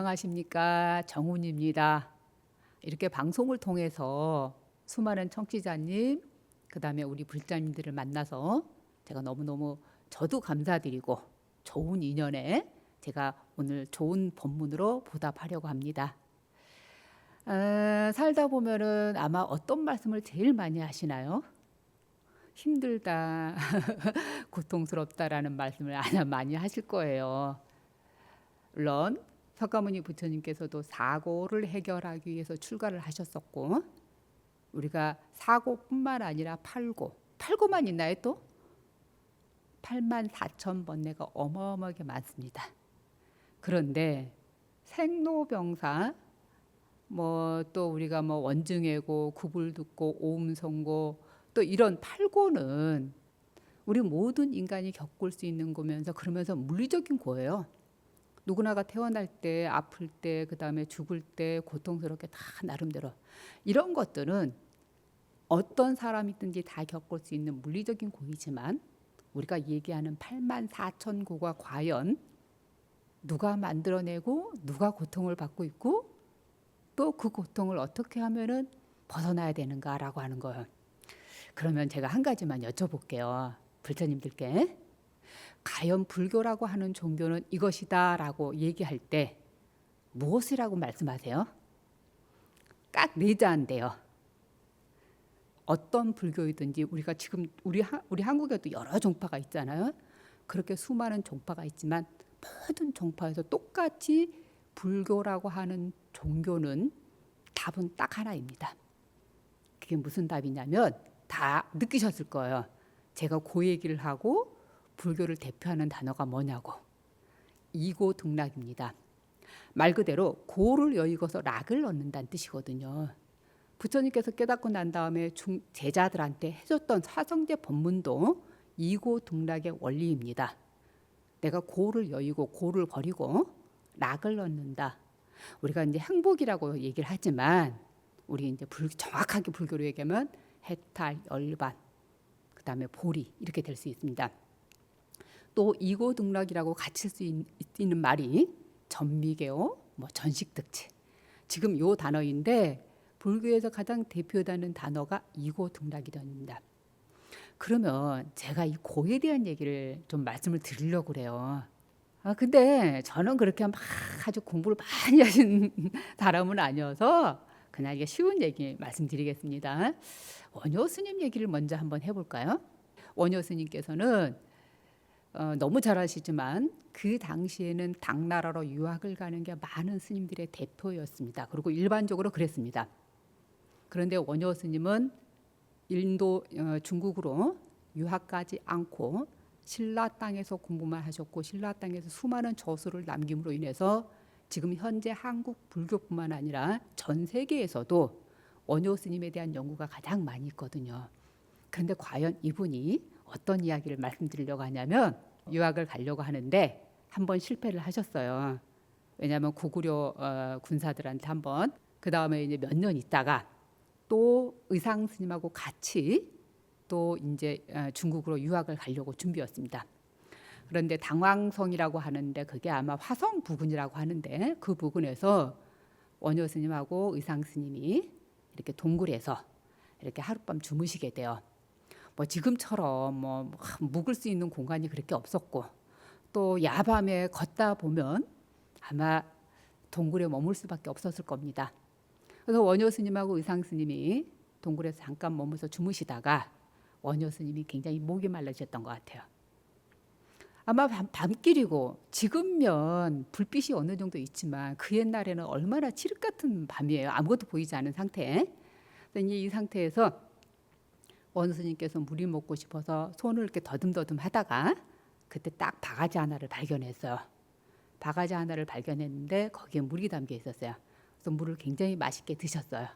안녕하십니까, 정훈입니다. 이렇게 방송을 통해서 수많은 청취자님, 그다음에 우리 불자님들을 만나서 제가 너무너무 저도 감사드리고 좋은 인연에 제가 오늘 좋은 법문으로 보답하려고 합니다. 살다 보면은 아마 어떤 말씀을 제일 많이 하시나요? 힘들다, 고통스럽다라는 말씀을 아마 많이 하실 거예요. 물론 석가모니 부처님께서도 사고를 해결하기 위해서 출가를 하셨었고, 우리가 사고뿐만 아니라 팔고만 있나요? 또 8만 4천 번뇌가 어마어마하게 많습니다. 그런데 생로병사, 또 우리가 원증해고, 구불듣고, 오음성고, 또 이런 팔고는 우리 모든 인간이 겪을 수 있는 거면서, 그러면서 물리적인 거예요. 누구나가 태어날 때, 아플 때, 그다음에 죽을 때 고통스럽게 다 나름대로 이런 것들은 어떤 사람이든지 다 겪을 수 있는 물리적인 고이지만, 우리가 얘기하는 8만 4천 고가 과연 누가 만들어내고 누가 고통을 받고 있고 또 그 고통을 어떻게 하면은 벗어나야 되는가라고 하는 거예요. 그러면 제가 한 가지만 여쭤볼게요, 불자님들께. 과연 불교라고 하는 종교는 이것이다라고 얘기할 때 무엇이라고 말씀하세요? 딱 내자한데요. 어떤 불교이든지 우리가 지금 우리 한국에도 여러 종파가 있잖아요. 그렇게 수많은 종파가 있지만 모든 종파에서 똑같이 불교라고 하는 종교는 답은 딱 하나입니다. 그게 무슨 답이냐면, 다 느끼셨을 거예요. 제가 그 얘기를 하고 불교를 대표하는 단어가 뭐냐고. 이고등락입니다. 말 그대로 고를 여의고서 락을 넣는다는 뜻이거든요. 부처님께서 깨닫고 난 다음에 제자들한테 해줬던 사성제 법문도 이고등락의 원리입니다. 내가 고를 여의고 고를 버리고 락을 넣는다. 우리가 이제 행복이라고 얘기를 하지만, 우리 이제 정확하게 불교로 얘기하면 해탈, 열반, 그다음에 보리, 이렇게 될 수 있습니다. 또 이고등락이라고 같이 쓸 수 있는 말이 전미계오, 전식득치. 지금 요 단어인데 불교에서 가장 대표되는 단어가 이고등락이랍니다. 그러면 제가 이 고에 대한 얘기를 좀 말씀을 드리려고 그래요. 근데 저는 그렇게 막 아주 공부를 많이 하신 사람은 아니어서 그냥 이게 쉬운 얘기 말씀드리겠습니다. 원효 스님 얘기를 먼저 한번 해볼까요? 원효 스님께서는 너무 잘 아시지만 그 당시에는 당나라로 유학을 가는 게 많은 스님들의 대표였습니다. 그리고 일반적으로 그랬습니다. 그런데 원효 스님은 인도 중국으로 유학 가지 않고 신라 땅에서 공부만 하셨고, 신라 땅에서 수많은 저수를 남김으로 인해서 지금 현재 한국 불교뿐만 아니라 전 세계에서도 원효 스님에 대한 연구가 가장 많이 있거든요. 그런데 과연 이분이 어떤 이야기를 말씀드리려고 하냐면, 유학을 가려고 하는데 한번 실패를 하셨어요. 왜냐하면 고구려 군사들한테 한번, 그 다음에 이제 몇 년 있다가 또 의상 스님하고 같이 또 이제 중국으로 유학을 가려고 준비였습니다. 그런데 당왕성이라고 하는데, 그게 아마 화성 부근이라고 하는데, 그 부근에서 원효 스님하고 의상 스님이 이렇게 동굴에서 이렇게 하룻밤 주무시게 돼요. 지금처럼 묵을 수 있는 공간이 그렇게 없었고, 또 야밤에 걷다 보면 아마 동굴에 머물 수밖에 없었을 겁니다. 그래서 원효 스님하고 의상 스님이 동굴에서 잠깐 머물러서 주무시다가 원효 스님이 굉장히 목이 말라지셨던 것 같아요. 아마 밤길이고, 지금면 불빛이 어느 정도 있지만 그 옛날에는 얼마나 칠흑 같은 밤이에요. 아무것도 보이지 않은 상태. 이 상태에서 원효 스님께서 물이 먹고 싶어서 손을 이렇게 더듬더듬 하다가 그때 딱 바가지 하나를 발견했어요. 바가지 하나를 발견했는데 거기에 물이 담겨 있었어요. 그래서 물을 굉장히 맛있게 드셨어요.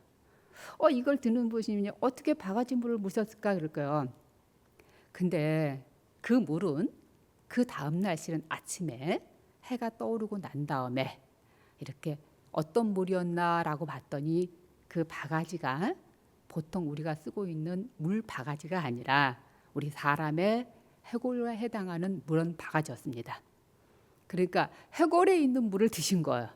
이걸 드는 분이 어떻게 바가지 물을 무셨을까 그럴까요? 근데 그 물은 그 다음 날 실은 아침에 해가 떠오르고 난 다음에 이렇게 어떤 물이었나라고 봤더니, 그 바가지가 보통 우리가 쓰고 있는 물 바가지가 아니라 우리 사람의 해골에 해당하는 물은 바가지였습니다. 그러니까 해골에 있는 물을 드신 거예요.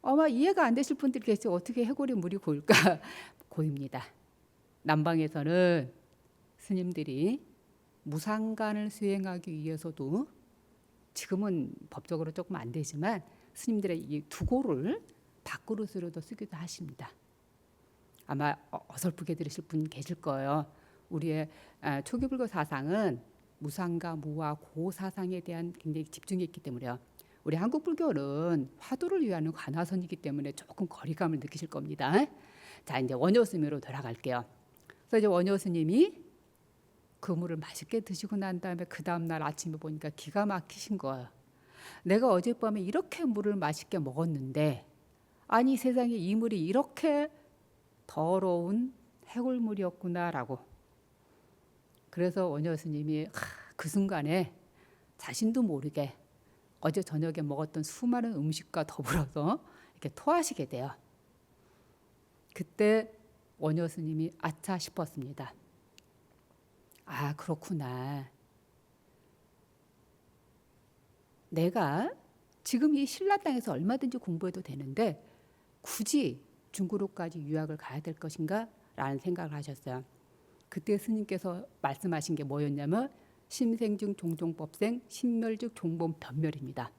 아마 이해가 안 되실 분들이 계시죠. 어떻게 해골에 물이 고일까? 고입니다. 남방에서는 스님들이 무상간을 수행하기 위해서도 지금은 법적으로 조금 안 되지만 스님들의 이 두고를 밥그릇으로도 쓰기도 하십니다. 아마 어설프게 들으실 분 계실 거예요. 우리의 초기 불교 사상은 무상가, 무와 고 사상에 대한 굉장히 집중이 있기 때문에요. 우리 한국 불교는 화두를 위하는 관화선이기 때문에 조금 거리감을 느끼실 겁니다. 자, 이제 원효 스님으로 돌아갈게요. 그래서 이제 원효 스님이 그 물을 맛있게 드시고 난 다음에 그 다음 날 아침에 보니까 기가 막히신 거예요. 내가 어젯밤에 이렇게 물을 맛있게 먹었는데 아니 세상에 이 물이 이렇게 더러운 해골물이었구나라고. 그래서 원효 스님이 그 순간에 자신도 모르게 어제 저녁에 먹었던 수많은 음식과 더불어서 이렇게 토하시게 돼요. 그때 원효 스님이 아차 싶었습니다. 아, 그렇구나. 내가 지금 이 신라 땅에서 얼마든지 공부해도 되는데 굳이 중국으로까지 유학을 가야 될 것인가? 라는 생각을 하셨어요. 그때 스님께서 말씀하신 게 뭐였냐면 심생즉 종종법생 신멸즉 종본 변멸입니다.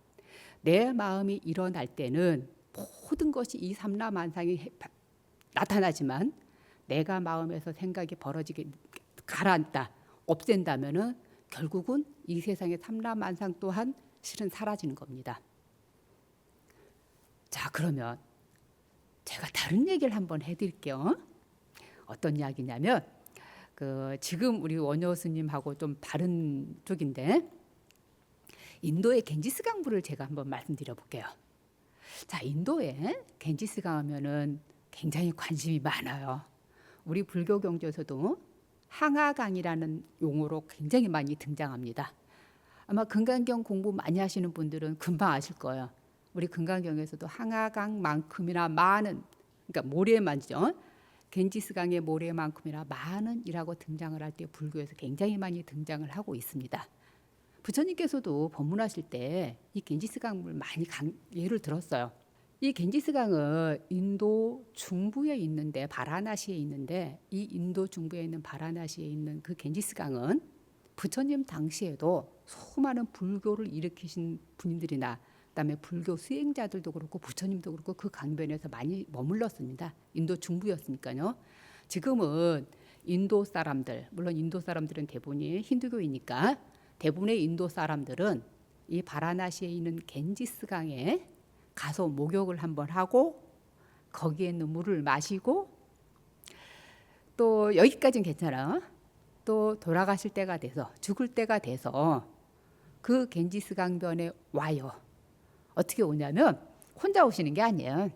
내 마음이 일어날 때는 모든 것이 이 삼라만상이 나타나지만 내가 마음에서 생각이 벌어지게 가라앉다, 없앤다면은 결국은 이 세상의 삼라만상 또한 실은 사라지는 겁니다. 자, 그러면 제가 다른 얘기를 한번 해드릴게요. 어떤 이야기냐면 지금 우리 원효 스님하고 좀 다른 쪽인데 인도의 겐지스 강물을 제가 한번 말씀드려 볼게요. 자, 인도에 겐지스 강 하면은 굉장히 관심이 많아요. 우리 불교 경전에서도 항아강이라는 용어로 굉장히 많이 등장합니다. 아마 금강경 공부 많이 하시는 분들은 금방 아실 거예요. 우리 금강경에서도 항아강만큼이나 많은, 그러니까 모래만죠. 겐지스강의 모래만큼이나 많은이라고 등장을 할 때 불교에서 굉장히 많이 등장을 하고 있습니다. 부처님께서도 법문하실 때 이 겐지스강을 많이 예를 들었어요. 이 겐지스강은 인도 중부에 있는데 바라나시에 있는데 이 인도 중부에 있는 바라나시에 있는 그 겐지스강은 부처님 당시에도 수많은 불교를 일으키신 분들이나 그다음에 불교 수행자들도 그렇고 부처님도 그렇고 그 강변에서 많이 머물렀습니다. 인도 중부였으니까요. 지금은 인도 사람들, 물론 인도 사람들은 대부분이 힌두교이니까 대부분의 인도 사람들은 이 바라나시에 있는 겐지스강에 가서 목욕을 한번 하고 거기에 있는 물을 마시고 또 여기까지는 괜찮아. 또 돌아가실 때가 돼서 죽을 때가 돼서 그 겐지스 강변에 와요. 어떻게 오냐면 혼자 오시는 게 아니에요.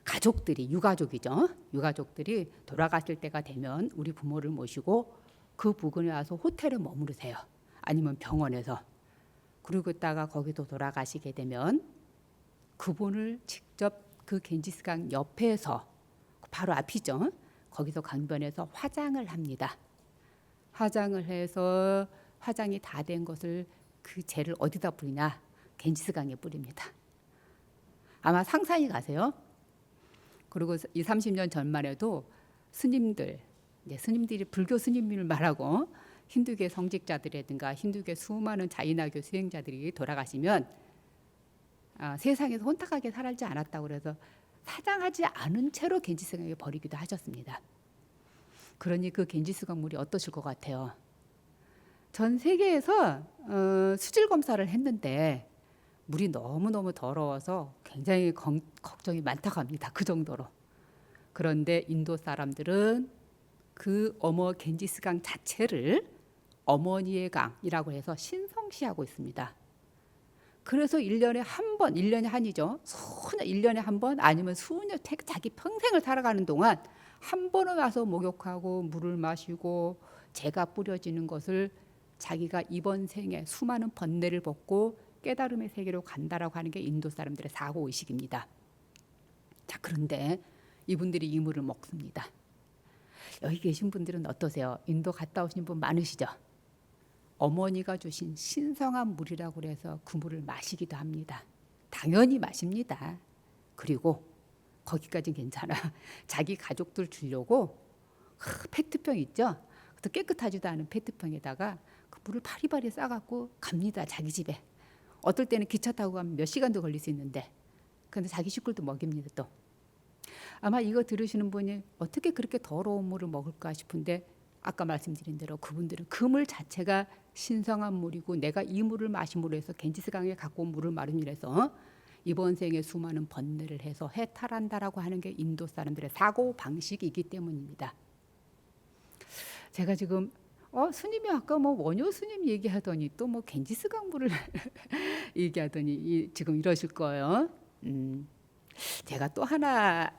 가족들이 유가족이죠. 유가족들이 돌아가실 때가 되면 우리 부모를 모시고 그 부근에 와서 호텔에 머무르세요. 아니면 병원에서. 그리고 있다가 거기도 돌아가시게 되면 그분을 직접 그 겐지스강 옆에서 바로 앞이죠. 거기서 강변에서 화장을 합니다. 화장을 해서 화장이 다 된 것을 그 재를 어디다 뿌리냐? 겐지스강에 뿌립니다. 아마 상상이 가세요. 그리고 20, 30년 전만 해도 스님들이 불교 스님을 말하고 힌두교 성직자들이라든가 힌두교 수많은 자인화교 수행자들이 돌아가시면 세상에서 혼탁하게 살지 않았다고 그래서 사장하지 않은 채로 겐지스강에 버리기도 하셨습니다. 그러니 그 겐지스강 물이 어떠실 것 같아요? 전 세계에서 수질 검사를 했는데 물이 너무너무 더러워서 굉장히 걱정이 많다고 합니다. 그 정도로. 그런데 인도 사람들은 그 겐지스강 자체를 어머니의 강이라고 해서 신성시하고 있습니다. 그래서 1년에 한 번, 1년에 한이죠. 1년에 한 번 아니면 수년, 자기 평생을 살아가는 동안 한 번은 와서 목욕하고 물을 마시고 재가 뿌려지는 것을 자기가 이번 생에 수많은 번뇌를 벗고 깨달음의 세계로 간다라고 하는 게 인도 사람들의 사고의식입니다. 자, 그런데 이분들이 이 물을 먹습니다. 여기 계신 분들은 어떠세요? 인도 갔다 오신 분 많으시죠? 어머니가 주신 신성한 물이라고 해서 그 물을 마시기도 합니다. 당연히 마십니다. 그리고 거기까진 괜찮아. 자기 가족들 주려고 페트병 있죠? 또 깨끗하지도 않은 페트병에다가 그 물을 파리파리 싸갖고 갑니다. 자기 집에. 어떨 때는 기차 타고 가면 몇 시간도 걸릴 수 있는데 근데 자기 식구들도 먹입니다 또. 아마 이거 들으시는 분이 어떻게 그렇게 더러운 물을 먹을까 싶은데 아까 말씀드린 대로 그분들은 그 물 자체가 신성한 물이고 내가 이 물을 마심으로 해서 겐지스강에 갖고 온 물을 마름이라서 이번 생에 수많은 번뇌를 해서 해탈한다라고 하는 게 인도 사람들의 사고 방식이기 때문입니다. 제가 지금 스님이 아까 뭐 원효 스님 얘기하더니 또 뭐 겐지스강 물을 얘기하더니 지금 이러실 거예요. 제가 또 하나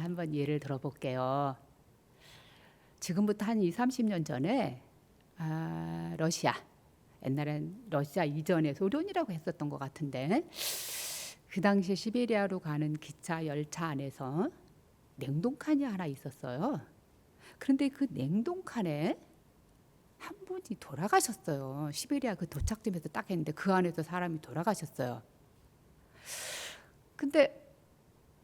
한번 예를 들어볼게요. 지금부터 한 20, 30년 전에 러시아, 옛날엔 러시아 이전에 소련이라고 했었던 것 같은데 그 당시에 시베리아로 가는 기차 열차 안에서 냉동칸이 하나 있었어요. 그런데 그 냉동칸에 한 분이 돌아가셨어요. 시베리아 그 도착점에서 딱 했는데 그 안에서 사람이 돌아가셨어요. 근데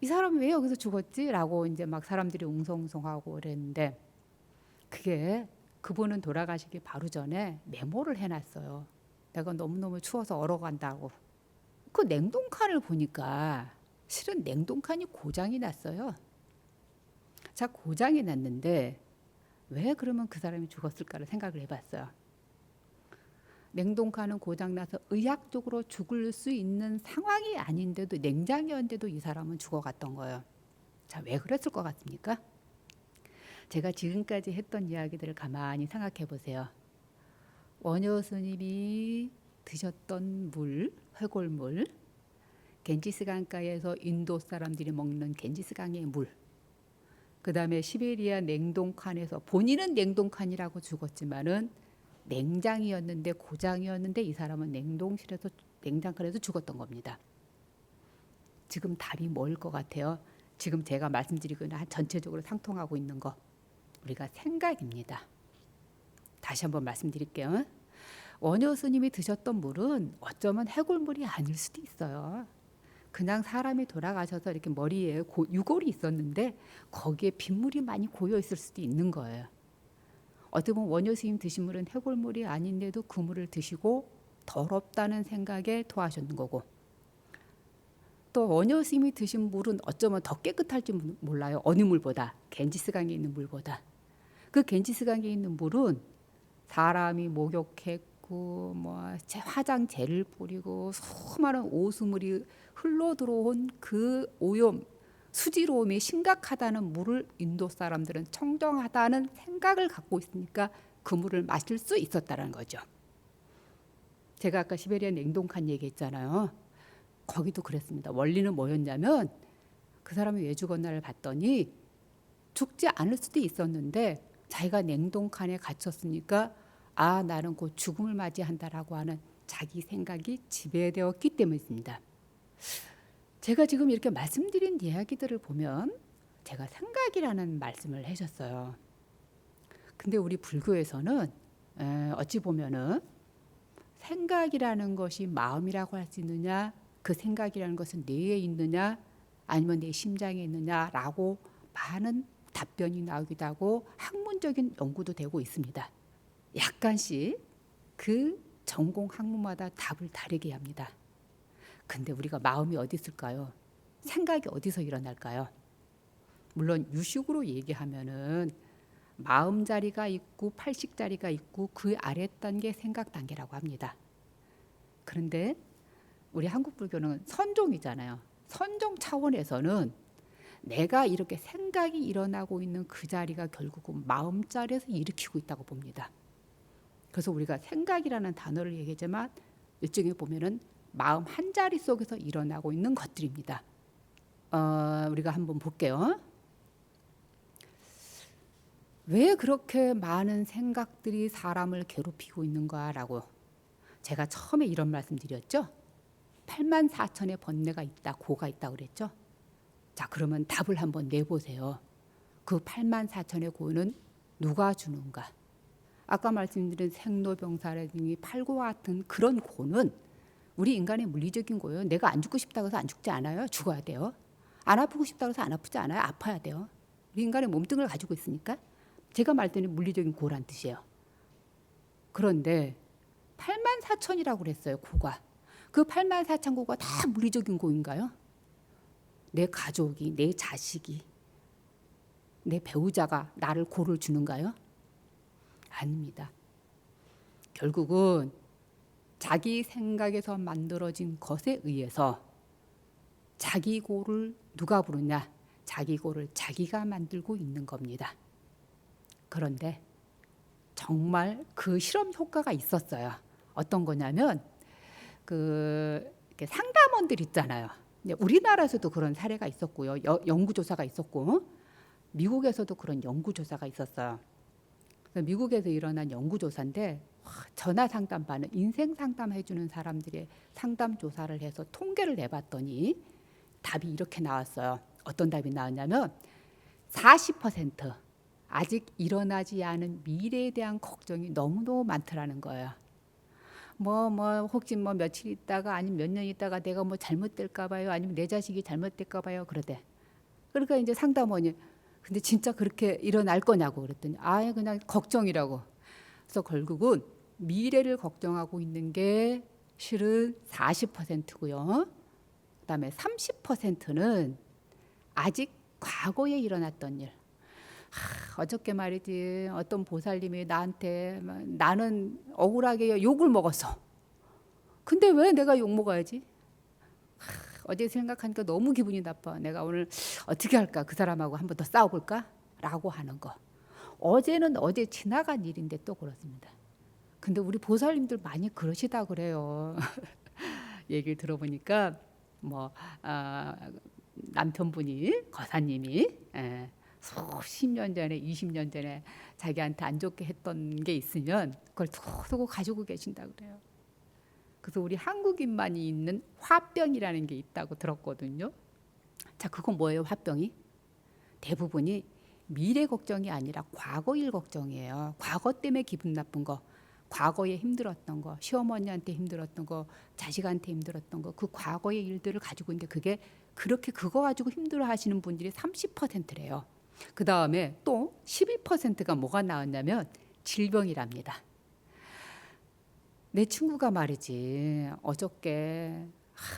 이 사람이 왜 여기서 죽었지? 라고 이제 막 사람들이 웅성웅성하고 그랬는데 그게 그분은 돌아가시기 바로 전에 메모를 해놨어요. 내가 너무너무 추워서 얼어간다고. 그 냉동칸을 보니까 실은 냉동칸이 고장이 났어요. 자, 고장이 났는데 왜 그러면 그 사람이 죽었을까를 생각을 해봤어요. 냉동칸은 고장나서 의학적으로 죽을 수 있는 상황이 아닌데도 냉장이었는데도 이 사람은 죽어갔던 거예요. 자, 왜 그랬을 것 같습니까? 제가 지금까지 했던 이야기들을 가만히 생각해 보세요. 원효 스님이 드셨던 물, 회골물, 겐지스강가에서 인도 사람들이 먹는 겐지스강의 물, 그 다음에 시베리아 냉동칸에서 본인은 냉동칸이라고 죽었지만은 냉장이었는데 고장이었는데 이 사람은 냉장칸에서 죽었던 겁니다. 지금 답이 뭘 것 같아요? 지금 제가 말씀드리거나 전체적으로 상통하고 있는 거 우리가 생각입니다. 다시 한번 말씀드릴게요. 원효 스님이 드셨던 물은 어쩌면 해골물이 아닐 수도 있어요. 그냥 사람이 돌아가셔서 이렇게 머리에 유골이 있었는데 거기에 빗물이 많이 고여 있을 수도 있는 거예요. 어떻게 보면 원효 스님 드신 물은 해골물이 아닌데도 그 물을 드시고 더럽다는 생각에 토하셨는 거고 또 원효 스님이 드신 물은 어쩌면 더 깨끗할지 몰라요. 어느 물보다 겐지스강에 있는 물보다. 그 겐지스강에 있는 물은 사람이 목욕했고 뭐 화장젤을 뿌리고 수많은 오수물이 흘러 들어온 그 오염 수지로움이 심각하다는 물을 인도 사람들은 청정하다는 생각을 갖고 있으니까 그 물을 마실 수 있었다는 거죠. 제가 아까 시베리아 냉동칸 얘기했잖아요. 거기도 그랬습니다. 원리는 뭐였냐면 그 사람이 왜 죽었나를 봤더니 죽지 않을 수도 있었는데 자기가 냉동칸에 갇혔으니까 나는 곧 죽음을 맞이한다라고 하는 자기 생각이 지배되었기 때문입니다. 제가 지금 이렇게 말씀드린 이야기들을 보면 제가 생각이라는 말씀을 해줬어요. 근데 우리 불교에서는 어찌 보면은 생각이라는 것이 마음이라고 할 수 있느냐, 그 생각이라는 것은 뇌에 있느냐, 아니면 내 심장에 있느냐라고 많은 답변이 나오기도 하고 학문적인 연구도 되고 있습니다. 약간씩 그 전공 학문마다 답을 다르게 합니다. 근데 우리가 마음이 어디 있을까요? 생각이 어디서 일어날까요? 물론 유식으로 얘기하면은 마음 자리가 있고 팔식 자리가 있고 그 아래 단계 생각 단계라고 합니다. 그런데 우리 한국 불교는 선종이잖아요. 선종 차원에서는 내가 이렇게 생각이 일어나고 있는 그 자리가 결국은 마음 자리에서 일으키고 있다고 봅니다. 그래서 우리가 생각이라는 단어를 얘기하지만 일종의 보면은 마음 한 자리 속에서 일어나고 있는 것들입니다. 우리가 한번 볼게요. 왜 그렇게 많은 생각들이 사람을 괴롭히고 있는가라고 제가 처음에 이런 말씀드렸죠. 8만 4천의 번뇌가 있다, 고가 있다 그랬죠. 자, 그러면 답을 한번 내보세요. 그 8만 4천의 고는 누가 주는가? 아까 말씀드린 생로병사라든지 팔고와 같은 그런 고는 우리 인간의 물리적인 고예요. 내가 안 죽고 싶다고 해서 안 죽지 않아요. 죽어야 돼요. 안 아프고 싶다고 해서 안 아프지 않아요. 아파야 돼요. 우리 인간의 몸뚱이를 가지고 있으니까. 제가 말했더니 물리적인 고란 뜻이에요. 그런데 84,000이라고 그랬어요. 고가. 그 84,000고가 다 물리적인 고인가요? 내 가족이, 내 자식이, 내 배우자가 나를 고를 주는가요? 아닙니다. 결국은 자기 생각에서 만들어진 것에 의해서 자기 고를 누가 부르냐? 자기 고를 자기가 만들고 있는 겁니다. 그런데 정말 그 실험 효과가 있었어요. 어떤 거냐면 그 상담원들 있잖아요. 우리나라에서도 그런 사례가 있었고요. 연구조사가 있었고 미국에서도 그런 연구조사가 있었어요. 미국에서 일어난 연구조사인데 전화 상담받는 인생 상담해주는 사람들의 상담 조사를 해서 통계를 내봤더니 답이 이렇게 나왔어요. 어떤 답이 나왔냐면 40% 아직 일어나지 않은 미래에 대한 걱정이 너무너무 많더라는 거예요. 혹시 며칠 있다가 아니면 몇 년 있다가 내가 잘못될까 봐요. 아니면 내 자식이 잘못될까 봐요. 그러대. 그러니까 이제 상담원이 근데 진짜 그렇게 일어날 거냐고 그랬더니 그냥 걱정이라고. 그래서 결국은 미래를 걱정하고 있는 게 실은 40%고요. 그다음에 30%는 아직 과거에 일어났던 일. 어저께 말이지 어떤 보살님이 나한테 나는 억울하게 욕을 먹었어. 근데 왜 내가 욕 먹어야지? 어제 생각하니까 너무 기분이 나빠. 내가 오늘 어떻게 할까? 그 사람하고 한 번 더 싸워볼까? 라고 하는 거. 어제는 어제 지나간 일인데 또 그렇습니다. 근데 우리 보살님들 많이 그러시다 그래요. 얘기를 들어보니까 남편분이 거사님이 수십 년 전에 20년 전에 자기한테 안 좋게 했던 게 있으면 그걸 두고 가지고 계신다 그래요. 그래서 우리 한국인만이 있는 화병이라는 게 있다고 들었거든요. 자, 그건 뭐예요? 화병이? 대부분이 미래 걱정이 아니라 과거 일 걱정이에요. 과거 때문에 기분 나쁜 거, 과거에 힘들었던 거, 시어머니한테 힘들었던 거, 자식한테 힘들었던 거, 그 과거의 일들을 가지고 있는데 그게 그렇게 그거 가지고 힘들어 하시는 분들이 30%래요. 그 다음에 또 12%가 뭐가 나왔냐면 질병이랍니다. 내 친구가 말이지 어저께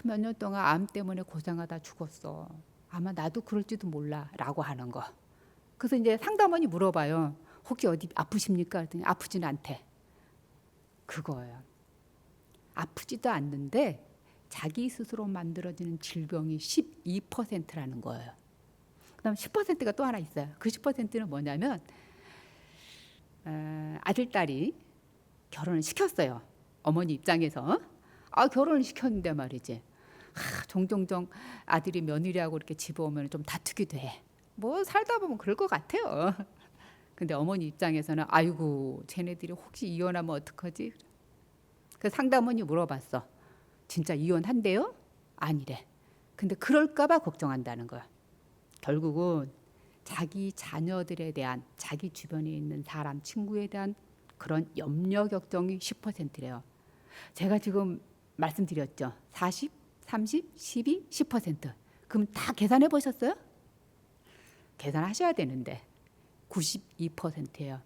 몇 년 동안 암 때문에 고생하다 죽었어. 아마 나도 그럴지도 몰라 라고 하는 거. 그래서 이제 상담원이 물어봐요. 혹시 어디 아프십니까? 그랬더니 아프지는 않대. 그거예요. 아프지도 않는데 자기 스스로 만들어지는 질병이 12%라는 거예요. 그다음 10%가 또 하나 있어요. 그 10%는 뭐냐면 아들, 딸이 결혼을 시켰어요. 어머니 입장에서 결혼을 시켰는데 말이지. 종종 아들이 며느리하고 이렇게 집에 오면 좀 다투기도 해. 살다 보면 그럴 것 같아요. 근데 어머니 입장에서는 아이고 쟤네들이 혹시 이혼하면 어떡하지? 그 상담원이 물어봤어. 진짜 이혼한대요? 아니래. 근데 그럴까 봐 걱정한다는 거야. 결국은 자기 자녀들에 대한 자기 주변에 있는 사람, 친구에 대한 그런 염려 걱정이 10%래요. 제가 지금 말씀드렸죠. 40, 30, 12, 10%. 그럼 다 계산해 보셨어요? 계산하셔야 되는데 92%예요.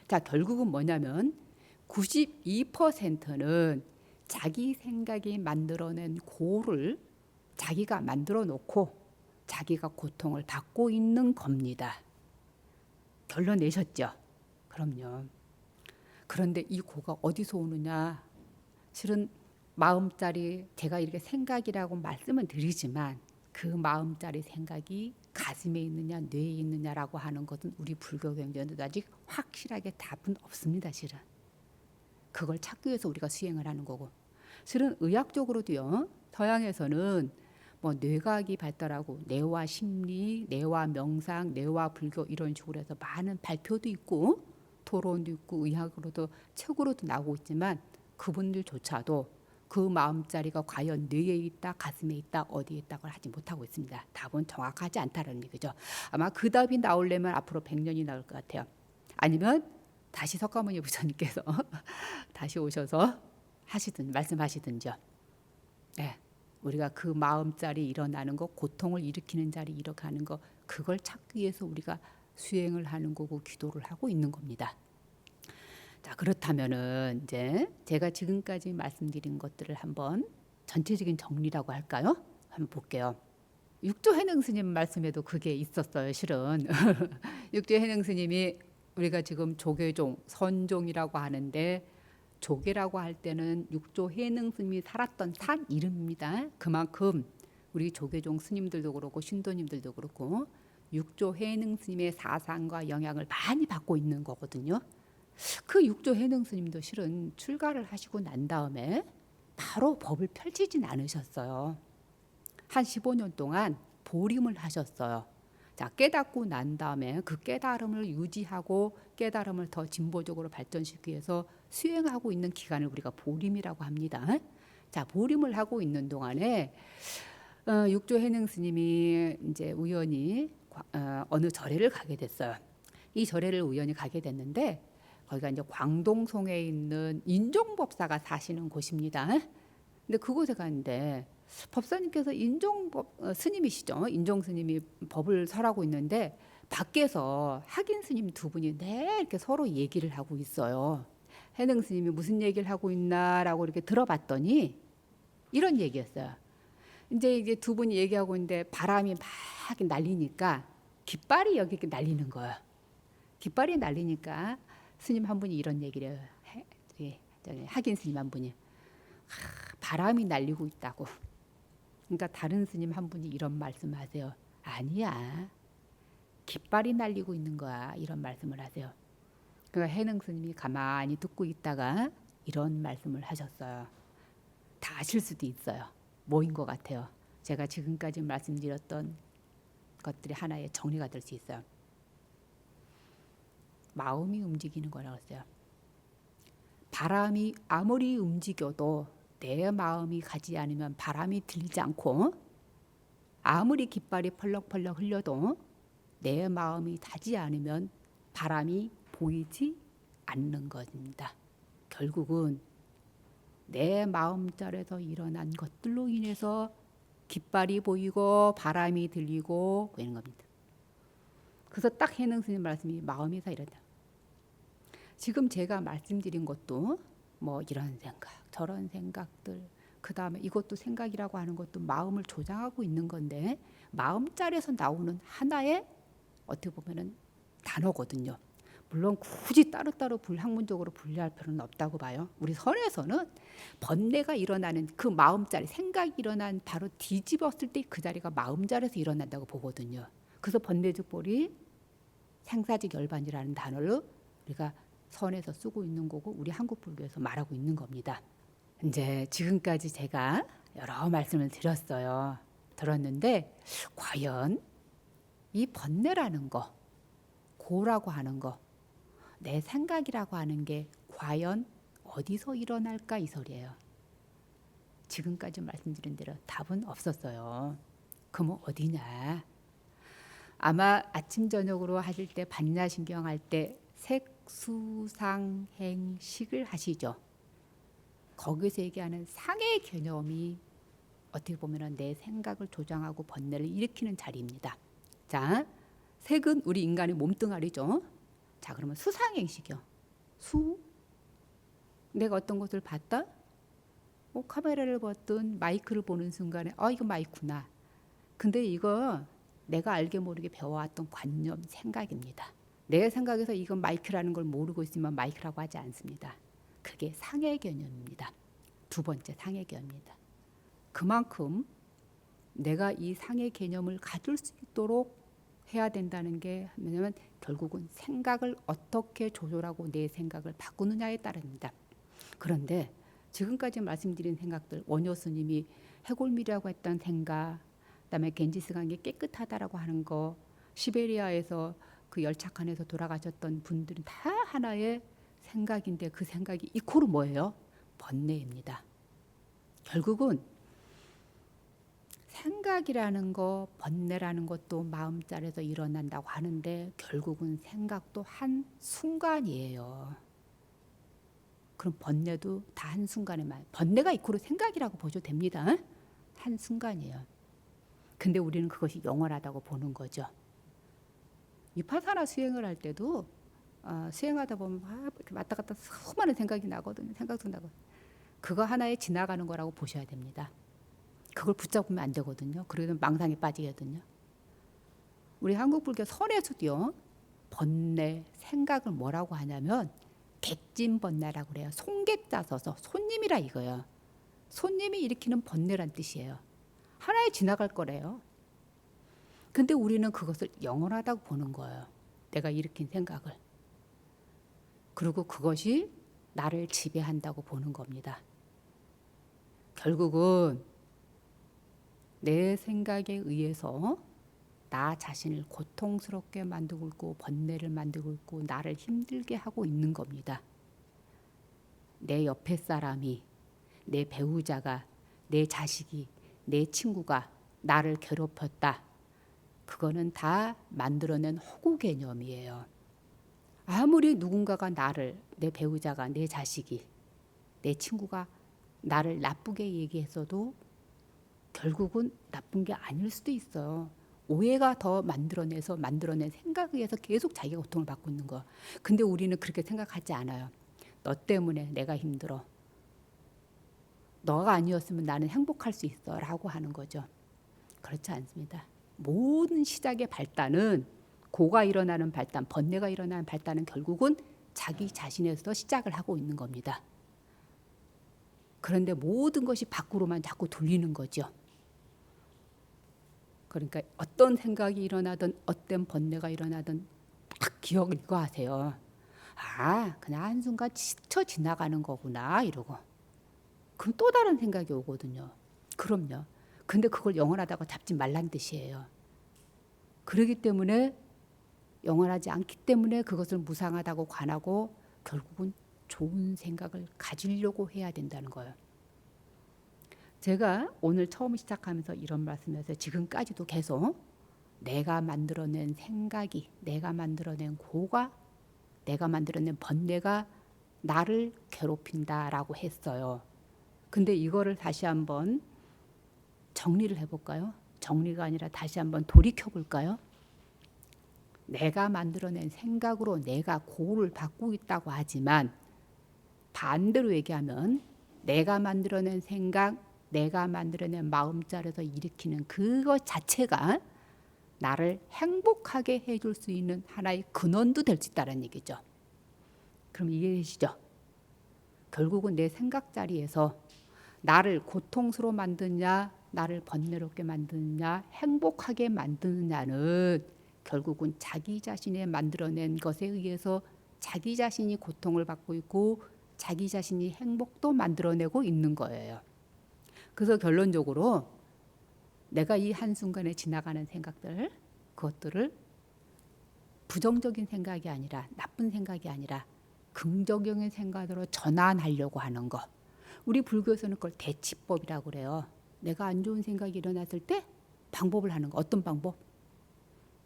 자, 결국은 뭐냐면 92%는 자기 생각이 만들어낸 고를 자기가 만들어 놓고 자기가 고통을 받고 있는 겁니다. 결론 내셨죠? 그럼요. 그런데 이 고가 어디서 오느냐? 실은 마음짜리 제가 이렇게 생각이라고 말씀은 드리지만 그 마음짜리 생각이 가슴에 있느냐 뇌에 있느냐라고 하는 것은 우리 불교 경전에도 아직 확실하게 답은 없습니다. 실은 그걸 찾기 위해서 우리가 수행을 하는 거고 실은 의학적으로도요. 서양에서는 뇌과학이 발달하고 뇌와 심리, 뇌와 명상, 뇌와 불교 이런 식으로 해서 많은 발표도 있고 토론도 있고 의학으로도 책으로도 나오고 있지만 그분들조차도 그 마음자리가 과연 뇌에 있다, 가슴에 있다, 어디에 있다고 하지 못하고 있습니다. 답은 정확하지 않다는 얘기죠. 아마 그 답이 나오려면 앞으로 100년이 나올 것 같아요. 아니면 다시 석가모니 부처님께서 다시 오셔서 말씀하시든죠. 네. 우리가 그 마음자리 일어나는 거, 고통을 일으키는 자리 이렇게 하는 거, 그걸 찾기 위해서 우리가 수행을 하는 거고 기도를 하고 있는 겁니다. 자, 그렇다면은 이제 제가 지금까지 말씀드린 것들을 한번 전체적인 정리라고 할까요? 한번 볼게요. 육조 해능 스님 말씀에도 그게 있었어요, 실은. 육조 해능 스님이 우리가 지금 조계종, 선종이라고 하는데 조계라고 할 때는 육조 해능 스님이 살았던 산 이름입니다. 그만큼 우리 조계종 스님들도 그렇고 신도님들도 그렇고 육조 해능 스님의 사상과 영향을 많이 받고 있는 거거든요. 그 육조 해능 스님도 실은 출가를 하시고 난 다음에 바로 법을 펼치진 않으셨어요. 한 15년 동안 보림을 하셨어요. 자, 깨닫고 난 다음에 그 깨달음을 유지하고 깨달음을 더 진보적으로 발전시키기 위해서 수행하고 있는 기간을 우리가 보림이라고 합니다. 자, 보림을 하고 있는 동안에 육조 해능 스님이 이제 우연히 어느 절에를 가게 됐어요. 이 절에를 우연히 가게 됐는데 거기가 이제 광동송에 있는 인종법사가 사시는 곳입니다. 근데 그곳에 갔는데 법사님께서 인종법 스님이시죠. 인종 스님이 법을 설하고 있는데 밖에서 학인 스님 두 분이 네 이렇게 서로 얘기를 하고 있어요. 해능 스님이 무슨 얘기를 하고 있나라고 이렇게 들어봤더니 이런 얘기였어요. 이제 이게 두 분이 얘기하고 있는데 바람이 막 날리니까 깃발이 여기 이렇게 날리는 거예요. 깃발이 날리니까 스님 한 분이 이런 얘기를 학인 스님 한 분이 바람이 날리고 있다고. 그러니까 다른 스님 한 분이 이런 말씀하세요. 아니야, 깃발이 날리고 있는 거야. 이런 말씀을 하세요. 그러니까 해능 스님이 가만히 듣고 있다가 이런 말씀을 하셨어요. 다 아실 수도 있어요. 뭐인 것 같아요. 제가 지금까지 말씀드렸던 것들이 하나의 정리가 될 수 있어요. 마음이 움직이는 거라고 했어요. 바람이 아무리 움직여도 내 마음이 가지 않으면 바람이 들리지 않고 아무리 깃발이 펄럭펄럭 흘려도 내 마음이 닿지 않으면 바람이 보이지 않는 것입니다. 결국은 내 마음자리에서 일어난 것들로 인해서 깃발이 보이고 바람이 들리고 그런 겁니다. 그래서 딱 해능 스님 말씀이 마음에서 이런다. 지금 제가 말씀드린 것도 뭐 이런 생각, 저런 생각들, 그 다음에 이것도 생각이라고 하는 것도 마음을 조장하고 있는 건데 마음자리에서 나오는 하나의 어떻게 보면은 단어거든요. 물론 굳이 따로따로 학문적으로 분리할 필요는 없다고 봐요. 우리 선에서는 번뇌가 일어나는 그 마음자리, 생각이 일어난 바로 뒤집었을 때 그 자리가 마음자리에서 일어난다고 보거든요. 그래서 번뇌즉볼이 생사직 열반이라는 단어를 우리가 선에서 쓰고 있는 거고 우리 한국 불교에서 말하고 있는 겁니다. 이제 지금까지 제가 여러 말씀을 드렸어요. 들었는데 과연 이 번뇌라는 거, 고라고 하는 거, 내 생각이라고 하는 게 과연 어디서 일어날까 이 소리예요. 지금까지 말씀드린 대로 답은 없었어요. 그럼 어디냐? 아마 아침 저녁으로 하실 때 반야신경 할 때 색수상행식을 하시죠. 거기서 얘기하는 상의 개념이 어떻게 보면 내 생각을 조장하고 번뇌를 일으키는 자리입니다. 자, 색은 우리 인간의 몸뚱아리죠. 자, 그러면 수상행식이요. 수, 내가 어떤 것을 봤다? 카메라를 봤든 마이크를 보는 순간에 이거 마이크구나. 근데 이거 내가 알게 모르게 배워왔던 관념, 생각입니다. 내 생각에서 이건 마이크라는 걸 모르고 있으면 마이크라고 하지 않습니다. 그게 상해 개념입니다. 두 번째 상해 개념입니다. 그만큼 내가 이 상해 개념을 가질 수 있도록 해야 된다는 게 뭐냐면 결국은 생각을 어떻게 조절하고 내 생각을 바꾸느냐에 따릅니다. 그런데 지금까지 말씀드린 생각들, 원효 스님이 해골미라고 했던 생각, 그다음에 겐지스 강이 깨끗하다라고 하는 거, 시베리아에서 그 열차칸에서 돌아가셨던 분들은 다 하나의 생각인데 그 생각이 이코르 뭐예요? 번뇌입니다. 결국은 생각이라는 거, 번뇌라는 것도 마음자리에서 일어난다고 하는데 결국은 생각도 한 순간이에요. 그럼 번뇌도 다 한순간에만, 번뇌가 이코르 생각이라고 보셔도 됩니다. 한순간이에요. 근데 우리는 그것이 영원하다고 보는 거죠. 위파사나 수행을 할 때도 수행하다 보면 이렇게 왔다 갔다 수많은 생각이 나거든요. 생각도 나고. 그거 하나에 지나가는 거라고 보셔야 됩니다. 그걸 붙잡으면 안 되거든요. 그러면 망상에 빠지거든요. 우리 한국 불교 선에서도요. 번뇌, 생각을 뭐라고 하냐면 객진번뇌라고 그래요. 손객자 써서 손님이라 이거예요. 손님이 일으키는 번뇌란 뜻이에요. 하나에 지나갈 거래요. 근데 우리는 그것을 영원하다고 보는 거예요. 내가 일으킨 생각을. 그리고 그것이 나를 지배한다고 보는 겁니다. 결국은 내 생각에 의해서 나 자신을 고통스럽게 만들고 있고 번뇌를 만들고 있고 나를 힘들게 하고 있는 겁니다. 내 옆에 사람이, 내 배우자가, 내 자식이, 내 친구가 나를 괴롭혔다. 그거는 다 만들어낸 허구 개념이에요. 아무리 누군가가 나를, 내 배우자가, 내 자식이, 내 친구가 나를 나쁘게 얘기했어도 결국은 나쁜 게 아닐 수도 있어요. 오해가 더 만들어낸 생각에 의해서 계속 자기가 고통을 받고 있는 거. 근데 우리는 그렇게 생각하지 않아요. 너 때문에 내가 힘들어. 너가 아니었으면 나는 행복할 수 있어 라고 하는 거죠. 그렇지 않습니다. 모든 시작의 발단은 고가 일어나는 발단, 번뇌가 일어나는 발단은 결국은 자기 자신에서 시작을 하고 있는 겁니다. 그런데 모든 것이 밖으로만 자꾸 돌리는 거죠. 그러니까 어떤 생각이 일어나든 어떤 번뇌가 일어나든 딱 기억을 이거 하세요. 아, 그냥 한순간 스쳐 지나가는 거구나 이러고. 그럼 또 다른 생각이 오거든요. 그럼요. 근데 그걸 영원하다고 잡지 말란 뜻이에요. 그러기 때문에 영원하지 않기 때문에 그것을 무상하다고 관하고 결국은 좋은 생각을 가지려고 해야 된다는 거예요. 제가 오늘 처음 시작하면서 이런 말씀에서 지금까지도 계속 내가 만들어낸 생각이, 내가 만들어낸 고가, 내가 만들어낸 번뇌가 나를 괴롭힌다라고 했어요. 근데 이거를 다시 한번 정리를 해볼까요? 정리가 아니라 다시 한번 돌이켜볼까요? 내가 만들어낸 생각으로 내가 고를 받고 있다고 하지만 반대로 얘기하면 내가 만들어낸 생각, 내가 만들어낸 마음자리에서 일으키는 그것 자체가 나를 행복하게 해줄 수 있는 하나의 근원도 될 수 있다는 얘기죠. 그럼 이해되시죠? 결국은 내 생각 자리에서 나를 고통스러워 만드냐, 나를 번뇌롭게 만드느냐, 행복하게 만드느냐는 결국은 자기 자신이 만들어낸 것에 의해서 자기 자신이 고통을 받고 있고 자기 자신이 행복도 만들어내고 있는 거예요. 그래서 결론적으로 내가 이 한순간에 지나가는 생각들, 그것들을 부정적인 생각이 아니라 나쁜 생각이 아니라 긍정적인 생각으로 전환하려고 하는 거. 우리 불교에서는 그걸 대치법이라고 그래요. 내가 안 좋은 생각이 일어났을 때 방법을 하는 거. 어떤 방법?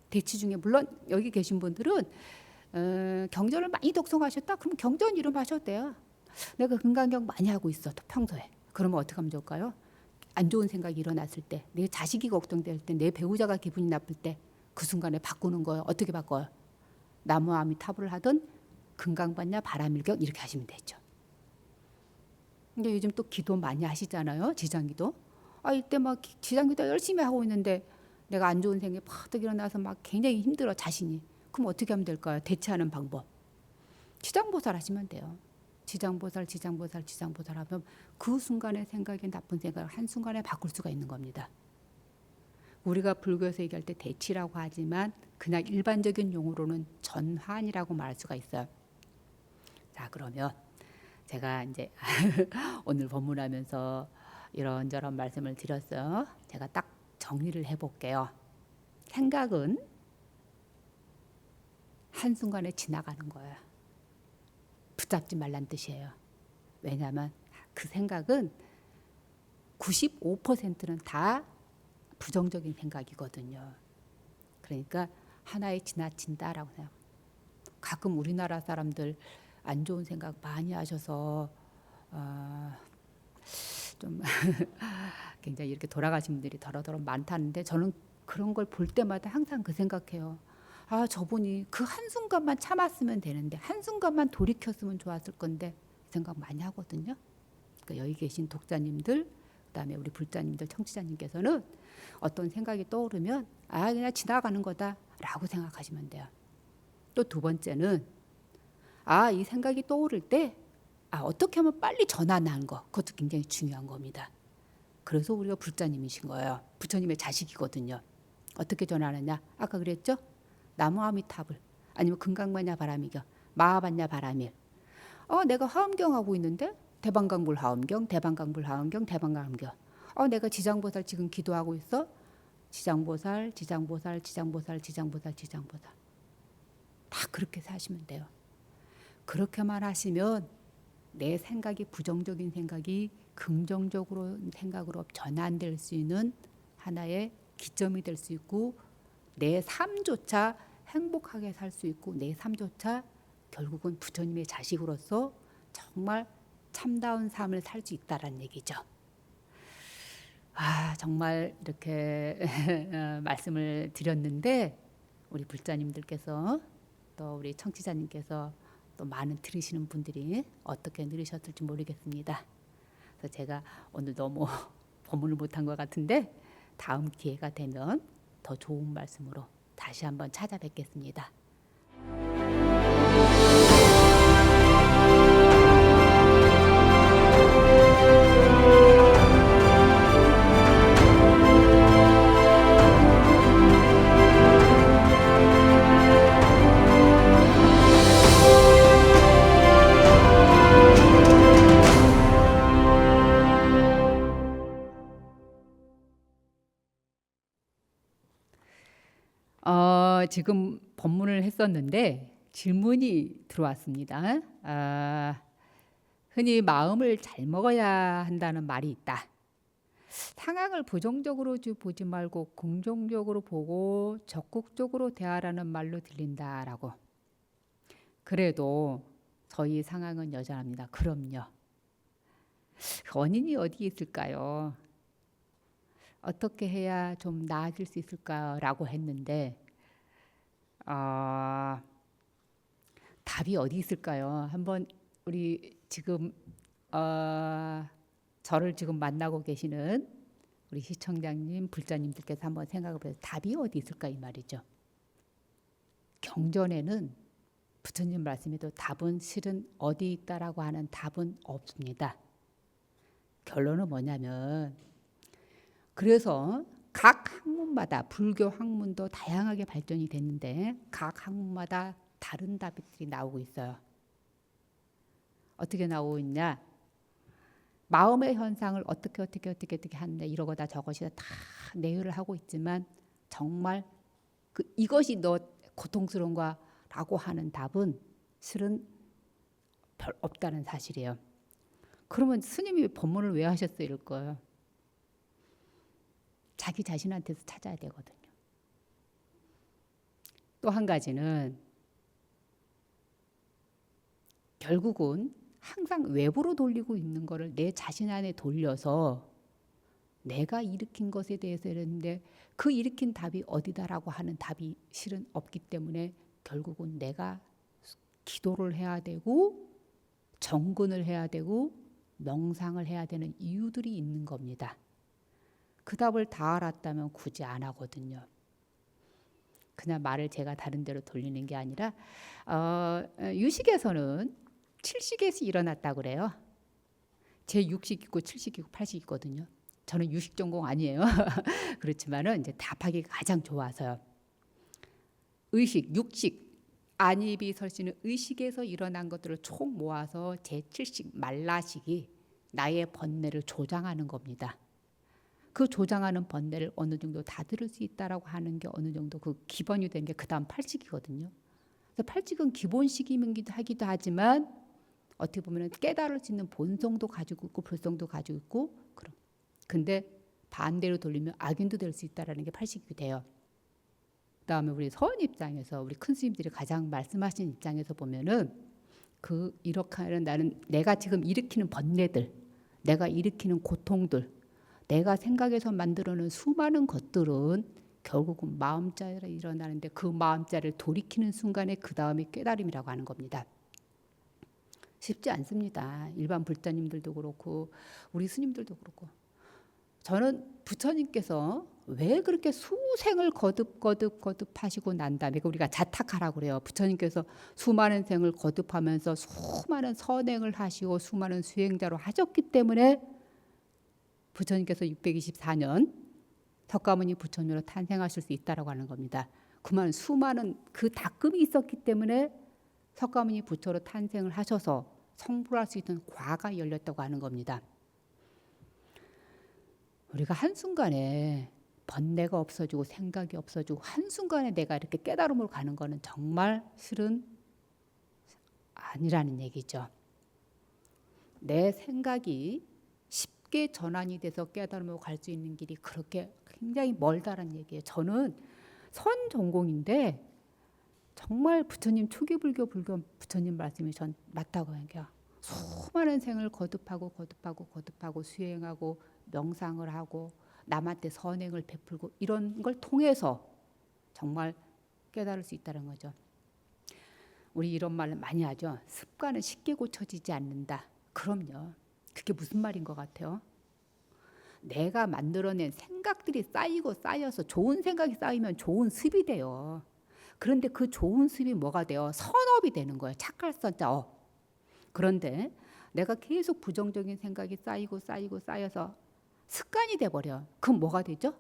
대치 중에 물론 여기 계신 분들은 경전을 많이 독송하셨다. 그럼 경전 이름 하셔도 돼요. 내가 금강경 많이 하고 있어. 평소에. 그러면 어떻게 하면 좋을까요? 안 좋은 생각이 일어났을 때, 내 자식이 걱정될 때, 내 배우자가 기분이 나쁠 때 그 순간에 바꾸는 거예요. 어떻게 바꿔요? 나무 아미타불을 하든 금강반야 바람일경 이렇게 하시면 되죠. 근데 요즘 또 기도 많이 하시잖아요. 지장기도. 이때 막 지장기도 열심히 하고 있는데 내가 안 좋은 생각이 팍 일어나서 막 굉장히 힘들어 자신이. 그럼 어떻게 하면 될까요? 대처하는 방법. 지장보살 하시면 돼요. 지장보살 하면 그 순간의 생각이 나쁜 생각을 한순간에 바꿀 수가 있는 겁니다. 우리가 불교에서 얘기할 때 대치라고 하지만 그냥 일반적인 용어로는 전환이라고 말할 수가 있어요. 자, 그러면 제가 이제 오늘 법문하면서 이런저런 말씀을 드렸어요. 제가 딱 정리를 해볼게요. 생각은 한순간에 지나가는 거예요. 붙잡지 말란 뜻이에요. 왜냐하면 그 생각은 95%는 다 부정적인 생각이거든요. 그러니까 하나에 지나친다라고 생각. 가끔 우리나라 사람들 안 좋은 생각 많이 하셔서 좀 굉장히 이렇게 돌아가신 분들이 더러더러 많다는데 저는 그런 걸 볼 때마다 항상 그 생각해요. 아, 저분이 그 한순간만 참았으면 되는데 한순간만 돌이켰으면 좋았을 건데 생각 많이 하거든요. 그러니까 여기 계신 독자님들, 그다음에 우리 불자님들, 청취자님께서는 어떤 생각이 떠오르면 아, 그냥 지나가는 거다라고 생각하시면 돼요. 또 두 번째는 아, 이 생각이 떠오를 때 아, 어떻게 하면 빨리 전환하는 거, 그것도 굉장히 중요한 겁니다. 그래서 우리가 불자님이신 거예요. 부처님의 자식이거든요. 어떻게 전환하냐? 아까 그랬죠? 나무아미타불 아니면 금강마냐 바람이경, 마하반야 바람일. 내가 화엄경 하고 있는데 대방강불 화엄경, 대방강불 화엄경, 대방강경. 내가 지장보살 지금 기도하고 있어. 지장보살, 지장보살, 지장보살, 지장보살, 지장보살. 다 그렇게 사시면 돼요. 그렇게만 하시면 내 생각이 부정적인 생각이 긍정적으로 생각으로 전환될 수 있는 하나의 기점이 될 수 있고 내 삶조차 행복하게 살 수 있고 내 삶조차 결국은 부처님의 자식으로서 정말 참다운 삶을 살 수 있다는 얘기죠. 아, 정말 이렇게 말씀을 드렸는데 우리 불자님들께서 또 우리 청취자님께서 또 많은 들으시는 분들이 어떻게 들으셨을지 모르겠습니다. 그래서 제가 오늘 너무 법문을 못한 것 같은데 다음 기회가 되면 더 좋은 말씀으로 다시 한번 찾아뵙겠습니다. 지금 법문을 했었는데 질문이 들어왔습니다. 흔히 마음을 잘 먹어야 한다는 말이 있다. 상황을 부정적으로 보지 말고 긍정적으로 보고 적극적으로 대하라는 말로 들린다라고. 그래도 저희 상황은 여전합니다. 그럼요. 원인이 어디 있을까요? 어떻게 해야 좀 나아질 수 있을까라고 했는데 답이 어디 있을까요? 한번 우리 지금 저를 지금 만나고 계시는 우리 시청자님, 불자님들께서 한번 생각해 보세요. 답이 어디 있을까 이 말이죠. 경전에는 부처님 말씀에도 답은 실은 어디 있다라고 하는 답은 없습니다. 결론은 뭐냐면 그래서 각 학문마다 불교 학문도 다양하게 발전이 됐는데 각 학문마다 다른 답들이 나오고 있어요. 어떻게 나오고 있냐? 마음의 현상을 어떻게 하는데 이러고다 저것이다 다 내유를 하고 있지만 정말 이것이 너 고통스러운 거라고 하는 답은 실은 별 없다는 사실이에요. 그러면 스님이 법문을 왜 하셨어요? 이럴 거예요. 자기 자신한테서 찾아야 되거든요. 또 한 가지는 결국은 항상 외부로 돌리고 있는 거를 내 자신 안에 돌려서 내가 일으킨 것에 대해서 이랬는데 그 일으킨 답이 어디다라고 하는 답이 실은 없기 때문에 결국은 내가 기도를 해야 되고 정근을 해야 되고 명상을 해야 되는 이유들이 있는 겁니다. 그 답을 다 알았다면 굳이 안 하거든요. 그냥 말을 제가 다른 데로 돌리는 게 아니라 유식에서는 7식에서 일어났다고 그래요. 제 6식 있고 7식 있고 8식 있거든요. 저는 유식 전공 아니에요. 그렇지만은 이제 답하기가 가장 좋아서요. 의식, 육식, 안입이 설시는 의식에서 일어난 것들을 총 모아서 제 7식 말라식이 나의 번뇌를 조장하는 겁니다. 그 조장하는 번뇌를 어느 정도 다 들을 수 있다라고 하는 게 어느 정도 그 기본이 된 게 그 다음 8식이거든요. 그래서 8식은 기본식이기도 하기도 하지만 어떻게 보면 깨달을 수 있는 본성도 가지고 있고 불성도 가지고 있고 그럼. 근데 반대로 돌리면 악인도 될 수 있다라는 게 8식이 돼요. 그다음에 우리 서원 입장에서 우리 큰 스님들이 가장 말씀하신 입장에서 보면은 이렇게 하는 나는 내가 지금 일으키는 번뇌들 내가 일으키는 고통들, 내가 생각해서 만들어놓은 수많은 것들은 결국은 마음자리에 일어나는데 그 마음자리를 돌이키는 순간에 그 다음에 깨달음이라고 하는 겁니다. 쉽지 않습니다. 일반 불자님들도 그렇고 우리 스님들도 그렇고. 저는 부처님께서 왜 그렇게 수생을 거듭 하시고 난 다음에 우리가 자탁하라고 그래요. 부처님께서 수많은 생을 거듭하면서 수많은 선행을 하시고 수많은 수행자로 하셨기 때문에 부처님께서 624년 석가모니 부처님으로 탄생하실 수 있다라고 하는 겁니다. 그만 수많은 그 닦음이 있었기 때문에 석가모니 부처로 탄생을 하셔서 성불할 수 있는 과가 열렸다고 하는 겁니다. 우리가 한순간에 번뇌가 없어지고 생각이 없어지고 한순간에 내가 이렇게 깨달음으로 가는 거는 정말 실은 아니라는 얘기죠. 내 생각이 쉽게 전환이 돼서 깨달음으로 갈 수 있는 길이 그렇게 굉장히 멀다라는 얘기예요. 저는 선 전공인데 정말 부처님 초기 불교 부처님 말씀이 전 맞다고 생각해요. 수많은 생을 거듭하고 수행하고 명상을 하고 남한테 선행을 베풀고 이런 걸 통해서 정말 깨달을 수 있다는 거죠. 우리 이런 말 많이 하죠. 습관은 쉽게 고쳐지지 않는다. 그럼요. 그게 무슨 말인 것 같아요? 내가 만들어낸 생각들이 쌓여서 좋은 생각이 쌓이면 좋은 습이 돼요. 그런데 그 좋은 습이 뭐가 돼요? 선업이 되는 거예요. 착할 선자 업. 그런데 내가 계속 부정적인 생각이 쌓여서 습관이 돼버려. 그럼 뭐가 되죠?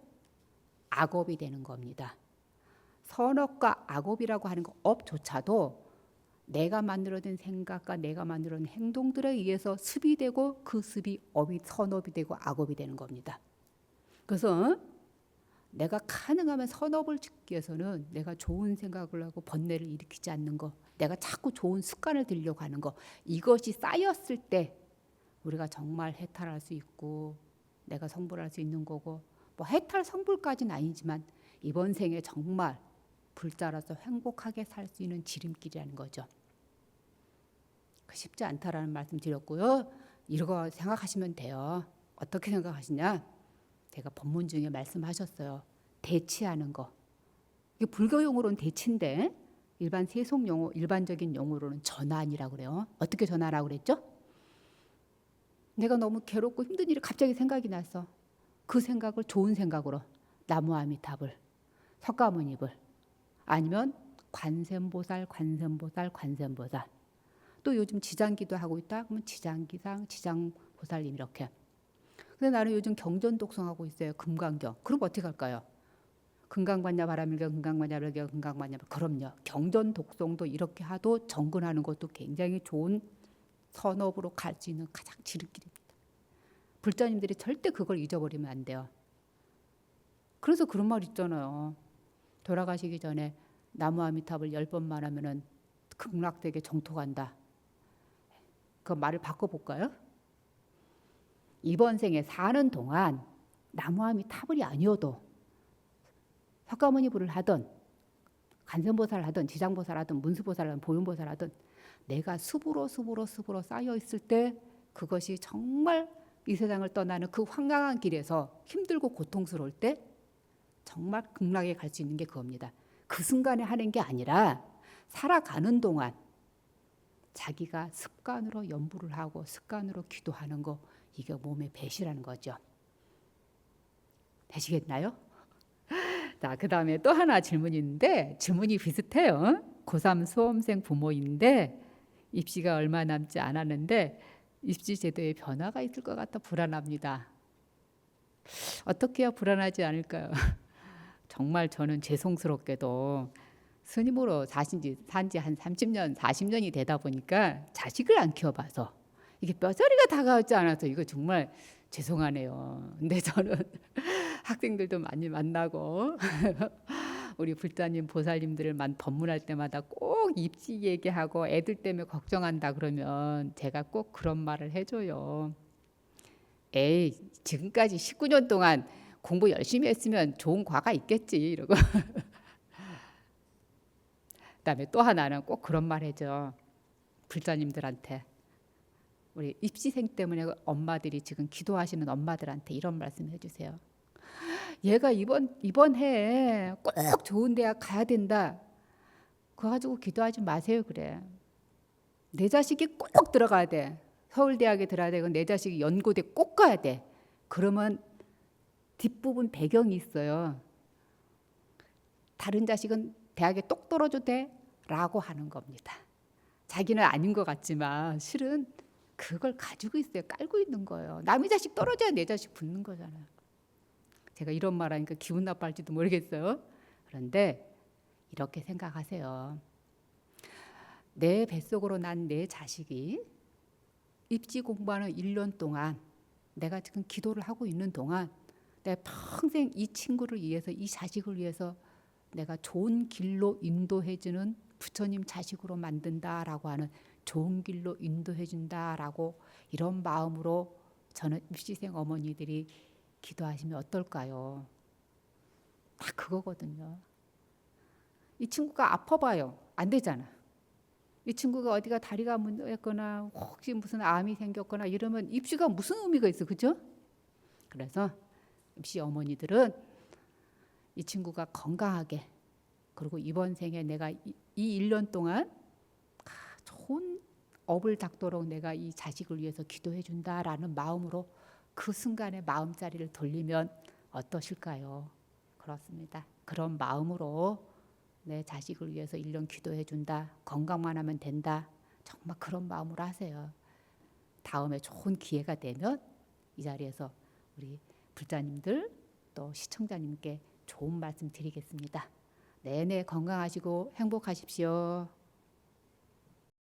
악업이 되는 겁니다. 선업과 악업이라고 하는 거 업조차도 내가 만들어낸 생각과 내가 만들어낸 행동들에 의해서 습이 되고 그 습이 선업이 되고 악업이 되는 겁니다. 그래서 내가 가능하면 선업을 짓기 위해서는 내가 좋은 생각을 하고 번뇌를 일으키지 않는 거, 내가 자꾸 좋은 습관을 들이려고 하는 거, 이것이 쌓였을 때 우리가 정말 해탈할 수 있고 내가 성불할 수 있는 거고, 뭐 해탈 성불까지는 아니지만 이번 생에 정말 불자라서 행복하게 살 수 있는 지름길이라는 거죠. 쉽지 않다라는 말씀 드렸고요. 이거 생각하시면 돼요. 어떻게 생각하시냐? 제가 법문 중에 말씀하셨어요. 대치하는 거. 이게 불교 용어로는 대치인데 일반 세속 용어, 일반적인 용어로는 전환이라고 그래요. 어떻게 전환하라고 그랬죠? 내가 너무 괴롭고 힘든 일이 갑자기 생각이 났어. 그 생각을 좋은 생각으로 나무아미탑을, 석가모니불, 아니면 관세음보살. 또 요즘 지장기도 하고 있다. 그러면 지장기상, 지장보살님 이렇게. 근데 나는 요즘 경전 독성하고 있어요. 금강경. 그럼 어떻게 할까요? 금강반야 바라밀경, 금강반야별경, 금강반야. 그럼요. 경전 독성도 이렇게 하도 정근하는 것도 굉장히 좋은 선업으로 갈 수 있는 가장 지름길입니다. 불자님들이 절대 그걸 잊어버리면 안 돼요. 그래서 그런 말 있잖아요. 돌아가시기 전에 나무아미탑을 10번만 하면은 극락세계 정토 간다. 그 말을 바꿔볼까요? 이번 생에 사는 동안 나무아미탑을이 아니어도 석가모니 불을 하든 관세음보살 하든 지장보살 하든 문수보살 하든 보현보살 하든 내가 습으로 쌓여 있을 때 그것이 정말 이 세상을 떠나는 그 황량한 길에서 힘들고 고통스러울 때 정말 극락에 갈 수 있는 게 그겁니다. 그 순간에 하는 게 아니라 살아가는 동안 자기가 습관으로 염불을 하고 습관으로 기도하는 거, 이게 몸의 배시라는 거죠. 되시겠나요? 자, 그 다음에 또 하나 질문이 있는데 질문이 비슷해요. 고3 수험생 부모인데 입시가 얼마 남지 않았는데 입시 제도에 변화가 있을 것 같아 불안합니다. 어떻게 해야 불안하지 않을까요? 정말 저는 죄송스럽게도 스님으로 산지 한 30년, 40년이 되다 보니까 자식을 안 키워봐서 이게 뼈저리가 다가오지 않아서 이거 정말 죄송하네요. 근데 저는 학생들도 많이 만나고 우리 불자님, 보살님들을 법문할 때마다 꼭 입시 얘기하고 애들 때문에 걱정한다 그러면 제가 꼭 그런 말을 해줘요. 에이, 지금까지 19년 동안 공부 열심히 했으면 좋은 과가 있겠지 이러고. 그다음에 또 하나는 꼭 그런 말 해줘. 불자님들한테. 우리 입시생 때문에 엄마들이 지금 기도하시는 엄마들한테 이런 말씀 해주세요. 얘가 이번 해에 꼭 좋은 대학 가야 된다. 그거 가지고 기도하지 마세요. 그래. 내 자식이 꼭 들어가야 돼. 서울대학에 들어야 되고 내 자식이 연고대 꼭 가야 돼. 그러면 뒷부분 배경이 있어요. 다른 자식은 대학에 똑 떨어져도 돼? 라고 하는 겁니다. 자기는 아닌 것 같지만 실은 그걸 가지고 있어요. 깔고 있는 거예요. 남의 자식 떨어져야 내 자식 붙는 거잖아요. 제가 이런 말 하니까 기분 나빠할지도 모르겠어요. 그런데 이렇게 생각하세요. 내 뱃속으로 난 내 자식이 입시 공부하는 1년 동안 내가 지금 기도를 하고 있는 동안 내가 평생 이 친구를 위해서 이 자식을 위해서 내가 좋은 길로 인도해주는 부처님 자식으로 만든다라고 하는 좋은 길로 인도해준다라고 이런 마음으로 저는 입시생 어머니들이 기도하시면 어떨까요? 딱 그거거든요. 이 친구가 아파봐요. 안 되잖아. 이 친구가 어디가 다리가 문제거나 혹시 무슨 암이 생겼거나 이러면 입시가 무슨 의미가 있어, 그죠? 그래서 입시 어머니들은 이 친구가 건강하게 그리고 이번 생에 내가 이 1년 동안 좋은 업을 닦도록 내가 이 자식을 위해서 기도해 준다라는 마음으로 그 순간에 마음자리를 돌리면 어떠실까요? 그렇습니다. 그런 마음으로 내 자식을 위해서 1년 기도해 준다. 건강만 하면 된다. 정말 그런 마음으로 하세요. 다음에 좋은 기회가 되면 이 자리에서 우리 불자님들 또 시청자님께 좋은 말씀 드리겠습니다. 내내 건강하시고 행복하십시오.